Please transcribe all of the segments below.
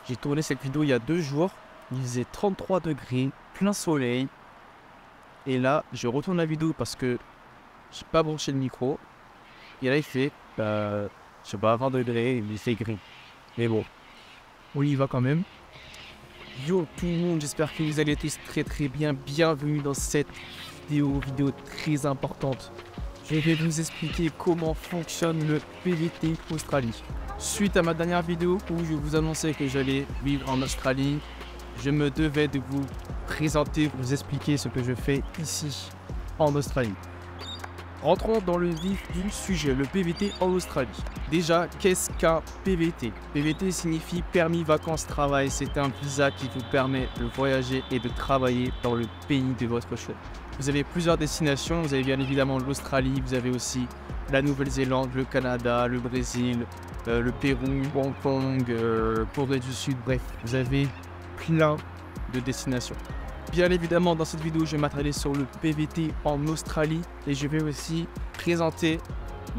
J'ai tourné cette vidéo il y a 2 jours. Il faisait 33 degrés, plein soleil. Et là, je retourne la vidéo parce que j'ai pas branché le micro. Et là, il fait, je sais pas, 20 degrés, il fait gris. Mais bon, on y va quand même. Yo tout le monde, j'espère que vous allez tous très bien. Bienvenue dans cette vidéo très importante. Je vais vous expliquer comment fonctionne le PVT Australie. Suite à ma dernière vidéo où je vous annonçais que j'allais vivre en Australie, je me devais de vous présenter, vous expliquer ce que je fais ici en Australie. Rentrons dans le vif du sujet, le PVT en Australie. Déjà, qu'est-ce qu'un PVT? PVT signifie permis vacances travail. C'est un visa qui vous permet de voyager et de travailler dans le pays de votre choix. Vous avez plusieurs destinations, vous avez bien évidemment l'Australie, vous avez aussi la Nouvelle-Zélande, le Canada, le Brésil, le Pérou, Hong Kong, Corée du Sud, bref, vous avez plein de destinations. Bien évidemment, dans cette vidéo, je vais m'attarder sur le PVT en Australie et je vais aussi présenter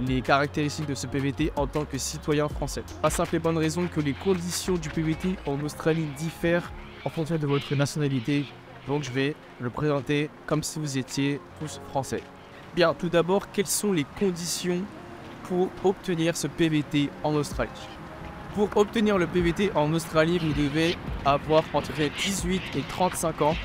les caractéristiques de ce PVT en tant que citoyen français. Pas simple et bonne raison que les conditions du PVT en Australie diffèrent en fonction de votre nationalité. Donc je vais le présenter comme si vous étiez tous français. Bien, tout d'abord, quelles sont les conditions pour obtenir ce PVT en Australie? Pour obtenir le PVT en Australie, vous devez avoir entre 18 et 35 ans.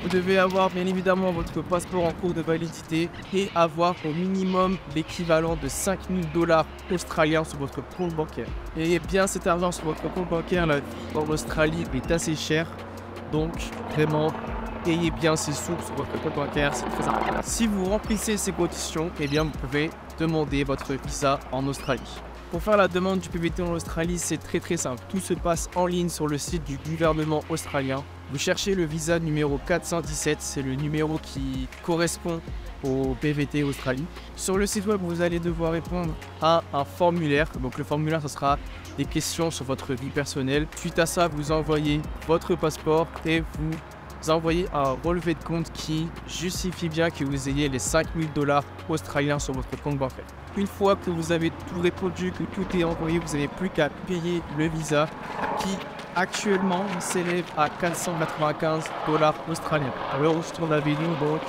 Vous devez avoir bien évidemment votre passeport en cours de validité et avoir au minimum l'équivalent de 5 000 $ australiens sur votre compte bancaire. Et bien cet argent sur votre compte bancaire, la vie en Australie est assez chère. Donc vraiment, ayez bien ces sous sur votre compte bancaire, c'est très important. Si vous remplissez ces conditions, eh bien vous pouvez demander votre visa en Australie. Pour faire la demande du PVT en Australie, c'est très simple. Tout se passe en ligne sur le site du gouvernement australien. Vous cherchez le visa numéro 417, c'est le numéro qui correspond au PVT Australie. Sur le site web, vous allez devoir répondre à un formulaire. Donc le formulaire, ce sera des questions sur votre vie personnelle. Suite à ça, vous envoyez votre passeport et vous envoyez un relevé de compte qui justifie bien que vous ayez les 5 000 $ australiens sur votre compte bancaire. Une fois que vous avez tout répondu, que tout est envoyé, vous n'avez plus qu'à payer le visa qui actuellement s'élève à 495 $ australiens. À l'heure où je tourne la vidéo, donc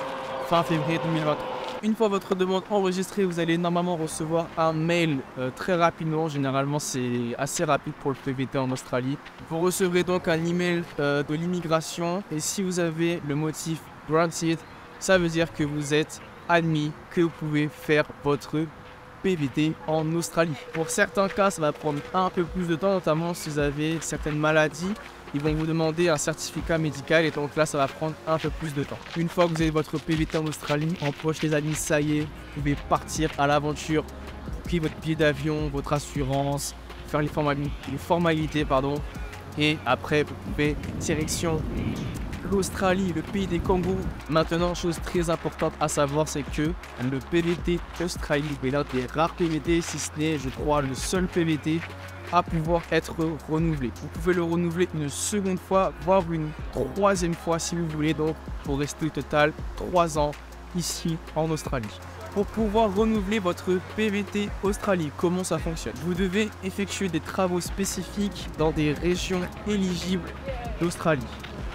fin février 2023. Une fois votre demande enregistrée, vous allez normalement recevoir un mail très rapidement. Généralement, c'est assez rapide pour le PVT en Australie. Vous recevrez donc un email de l'immigration et si vous avez le motif granted, ça veut dire que vous êtes admis, que vous pouvez faire votre PVT en Australie. Pour certains cas, ça va prendre un peu plus de temps, notamment si vous avez certaines maladies. Ils vont vous demander un certificat médical et donc là, ça va prendre un peu plus de temps. Une fois que vous avez votre PVT en Australie, en poche les amis, ça y est, vous pouvez partir à l'aventure, payer votre billet d'avion, votre assurance, faire les formalités, et après, vous pouvez direction l'Australie, le pays des kangourous. Maintenant, chose très importante à savoir, c'est que le PVT Australie est l'un des rares PVT, si ce n'est, je crois, le seul PVT à pouvoir être renouvelé. Vous pouvez le renouveler une seconde fois, voire une troisième fois si vous voulez, donc pour rester au total 3 ans ici en Australie. Pour pouvoir renouveler votre PVT Australie, comment ça fonctionne? Vous devez effectuer des travaux spécifiques dans des régions éligibles d'Australie.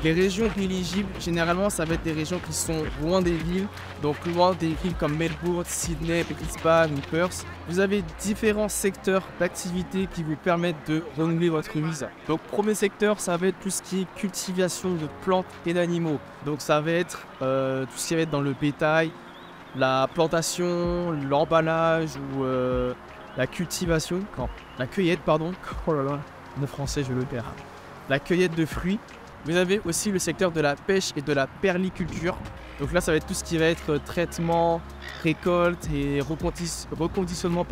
Les régions éligibles, généralement, ça va être des régions qui sont loin des villes, donc loin des villes comme Melbourne, Sydney, Brisbane ou Perth. Vous avez différents secteurs d'activité qui vous permettent de renouveler votre visa. Donc, premier secteur, ça va être tout ce qui est cultivation de plantes et d'animaux. Donc, ça va être tout ce qui va être dans le bétail, la plantation, l'emballage ou la cultivation, la cueillette, pardon. Oh là là, mon français, je le perds. La cueillette de fruits. Vous avez aussi le secteur de la pêche et de la perliculture. Donc là, ça va être tout ce qui va être traitement, récolte et reconditionnement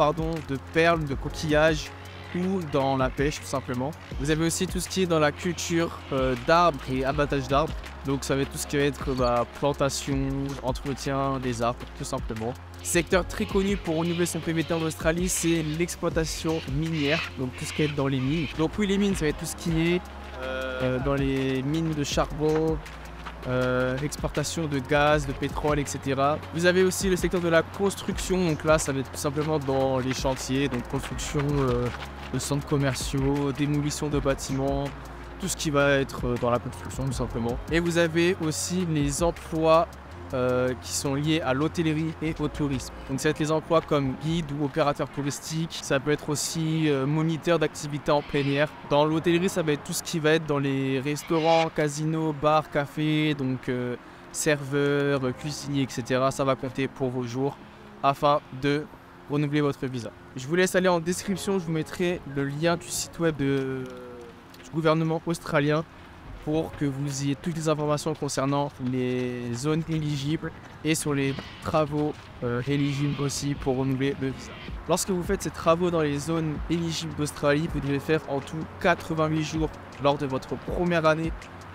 de perles, de coquillages ou dans la pêche tout simplement. Vous avez aussi tout ce qui est dans la culture d'arbres et abattage d'arbres. Donc ça va être tout ce qui va être plantation, entretien des arbres tout simplement. Secteur très connu pour renouveler son PVT en Australie, c'est l'exploitation minière. Donc tout ce qui est dans les mines. Donc oui, les mines, ça va être tout ce qui est dans les mines de charbon, exportation de gaz, de pétrole, etc. Vous avez aussi le secteur de la construction, donc là ça va être tout simplement dans les chantiers, donc construction de centres commerciaux, démolition de bâtiments, tout ce qui va être dans la construction tout simplement. Et vous avez aussi les emplois qui sont liés à l'hôtellerie et au tourisme. Donc ça va être les emplois comme guide ou opérateur touristique, ça peut être aussi moniteur d'activités en plein air. Dans l'hôtellerie, ça va être tout ce qui va être dans les restaurants, casinos, bars, cafés, donc serveurs, cuisiniers, etc. Ça va compter pour vos jours afin de renouveler votre visa. Je vous laisse aller en description, je vous mettrai le lien du site web du gouvernement australien pour que vous ayez toutes les informations concernant les zones éligibles et sur les travaux éligibles aussi pour renouveler le visa. Lorsque vous faites ces travaux dans les zones éligibles d'Australie, vous devez faire en tout 88 jours lors de votre première année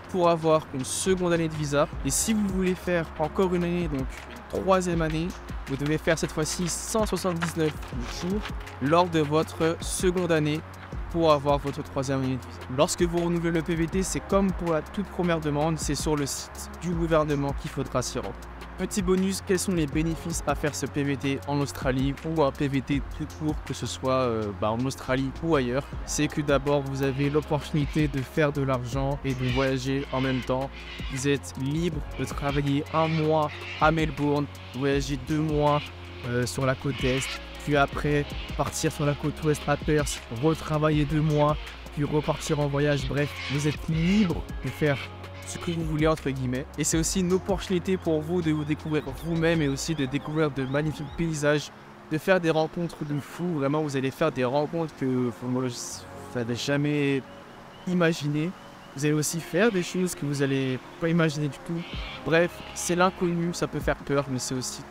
pour avoir une seconde année de visa. Et si vous voulez faire encore une année, donc une troisième année, vous devez faire cette fois-ci 179 jours lors de votre seconde année pour avoir votre troisième année de visa. Lorsque vous renouvelez le PVT, c'est comme pour la toute première demande, c'est sur le site du gouvernement qu'il faudra s'y rendre. Petit bonus, quels sont les bénéfices à faire ce PVT en Australie ou un PVT tout court, que ce soit en Australie ou ailleurs? C'est que d'abord, vous avez l'opportunité de faire de l'argent et de voyager en même temps. Vous êtes libre de travailler un mois à Melbourne, voyager 2 mois sur la côte Est, puis après partir sur la côte Ouest à Perth, retravailler 2 mois, puis repartir en voyage. Bref, vous êtes libre de faire ce que vous voulez entre guillemets. Et c'est aussi une opportunité pour vous de vous découvrir vous-même et aussi de découvrir de magnifiques paysages, de faire des rencontres de fous. Vraiment, vous allez faire des rencontres que vous n'avez jamais imaginées. Vous allez aussi faire des choses que vous n'allez pas imaginer du tout. Bref, c'est l'inconnu, ça peut faire peur, mais c'est aussi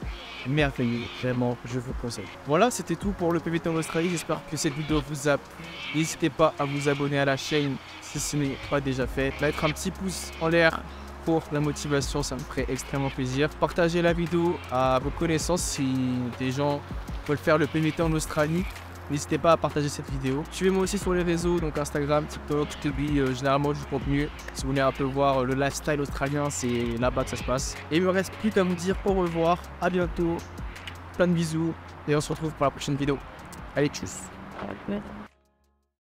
merveilleux. Vraiment, je vous conseille. Voilà, c'était tout pour le PVT en Australie. J'espère que cette vidéo vous a plu. N'hésitez pas à vous abonner à la chaîne si ce n'est pas déjà fait. Mettre un petit pouce en l'air pour la motivation, ça me ferait extrêmement plaisir. Partagez la vidéo à vos connaissances si des gens veulent faire le PVT en Australie. N'hésitez pas à partager cette vidéo. Suivez-moi aussi sur les réseaux, donc Instagram, TikTok, je publie généralement du contenu. Si vous voulez un peu voir le lifestyle australien, c'est là-bas que ça se passe. Et il me reste plus qu'à vous dire au revoir, à bientôt, plein de bisous, et on se retrouve pour la prochaine vidéo. Allez, tchuss.